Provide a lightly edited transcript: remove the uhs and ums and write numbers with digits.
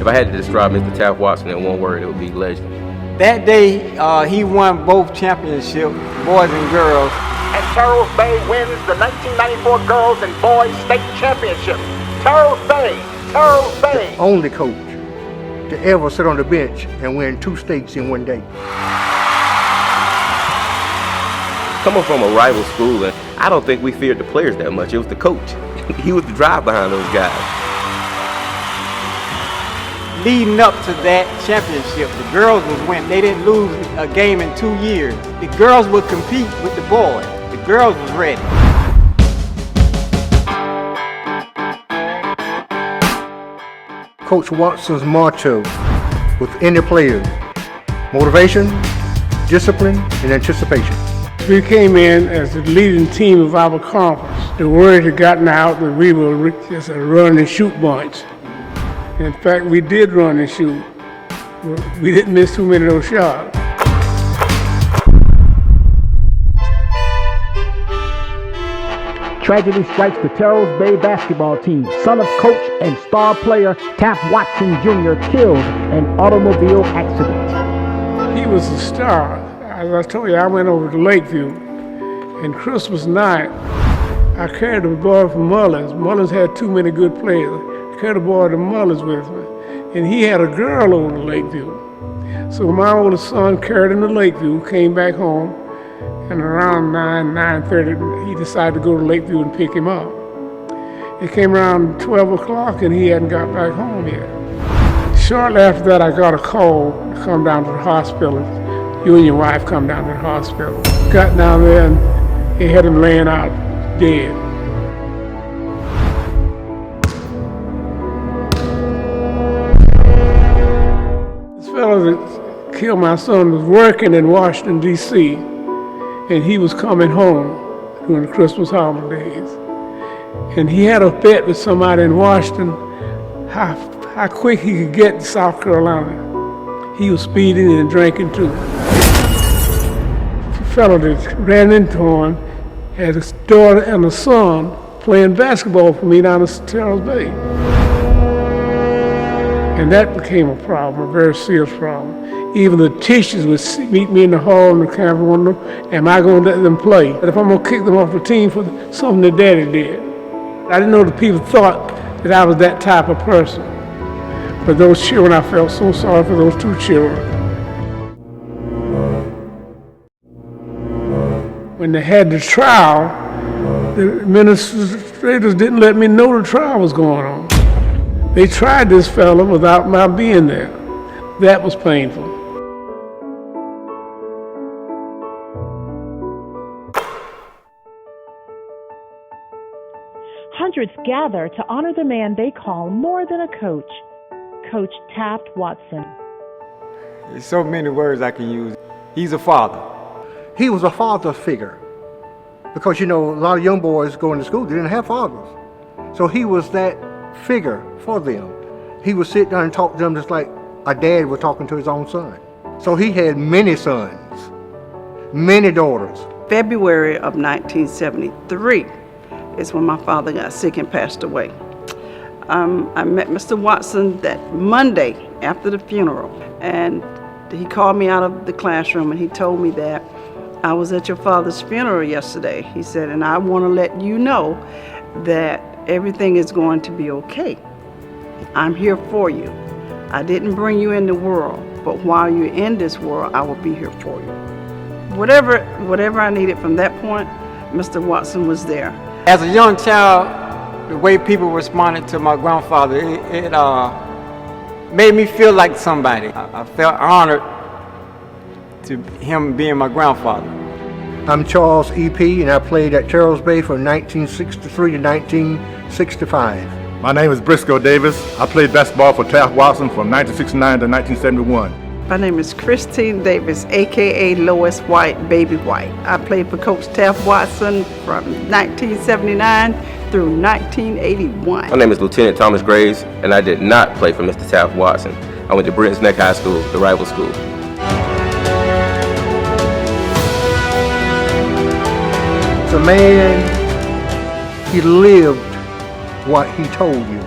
If I had to describe Mr. Taft Watson in one word, it would be legend. That day, he won both championships, boys and girls. And Charles Bay wins the 1994 Girls and Boys State Championship. Charles Bay. The only coach to ever sit on the bench and win 2 states in one day. Coming from a rival school, and I don't think we feared the players that much. It was the coach. He was the drive behind those guys. Leading up to that championship, the girls was winning. They didn't lose a game in 2 years. The girls would compete with the boys. The girls was ready. Coach Watson's motto with any player: motivation, discipline, and anticipation. We came in as the leading team of our conference. The word had gotten out that we were just a run and shoot bunch. In fact, we did run and shoot. We didn't miss too many of those shots. Tragedy strikes the Charles Bay basketball team. Son of coach and star player Taft Watson Jr. killed in automobile accident. He was a star. As I told you, I went over to Lakeview, and Christmas night, I carried a boy from Mullins. Mullins had too many good players. I carried a boy to Mullins with me, and he had a girl over to Lakeview. So my oldest son carried him to Lakeview, came back home, and around 9:30, he decided to go to Lakeview and pick him up. It came around 12 o'clock, and he hadn't got back home yet. Shortly after that, I got a call to come down to the hospital. You and your wife come down to the hospital. Got down there, and they had him laying out dead. This fellow that killed my son was working in Washington, D.C., and he was coming home during the Christmas holidays. And he had a bet with somebody in Washington how quick he could get to South Carolina. He was speeding and drinking too. The fellow that ran into him had his daughter and a son playing basketball for me down at Charles Bay. And that became a problem, a very serious problem. Even the teachers would meet me in the hall in the campus window. Am I going to let them play? But if I'm going to kick them off the team for something that daddy did. I didn't know that people thought that I was that type of person. But those children, I felt so sorry for those 2 children. When they had the trial, the administrators didn't let me know the trial was going on. They tried this fella without my being there. That was painful. Hundreds gather to honor the man they call more than a coach, Coach Taft Watson. There's so many words I can use. He's a father. He was a father figure because, you know, a lot of young boys going to school, they didn't have fathers. So he was that figure for them. He would sit down and talk to them just like a dad was talking to his own son. So he had many sons, many daughters. February of 1973 is when my father got sick and passed away. I met Mr. Watson that Monday after the funeral, and he called me out of the classroom and he told me that I was at your father's funeral yesterday. He said, and I want to let you know that everything is going to be okay. I'm here for you. I didn't bring you in the world, but while you're in this world, I will be here for you. Whatever I needed from that point, Mr. Watson was there. As a young child, the way people responded to my grandfather, it made me feel like somebody. I felt honored to him being my grandfather. I'm Charles E.P. and I played at Charles Bay from 1963 to 1965. My name is Briscoe Davis. I played basketball for Taft Watson from 1969 to 1971. My name is Christine Davis, a.k.a. Lois White, Baby White. I played for Coach Taft Watson from 1979 through 1981. My name is Lieutenant Thomas Graves, and I did not play for Mr. Taft Watson. I went to Brent's Neck High School, the rival school. It's a man, he lived what he told you.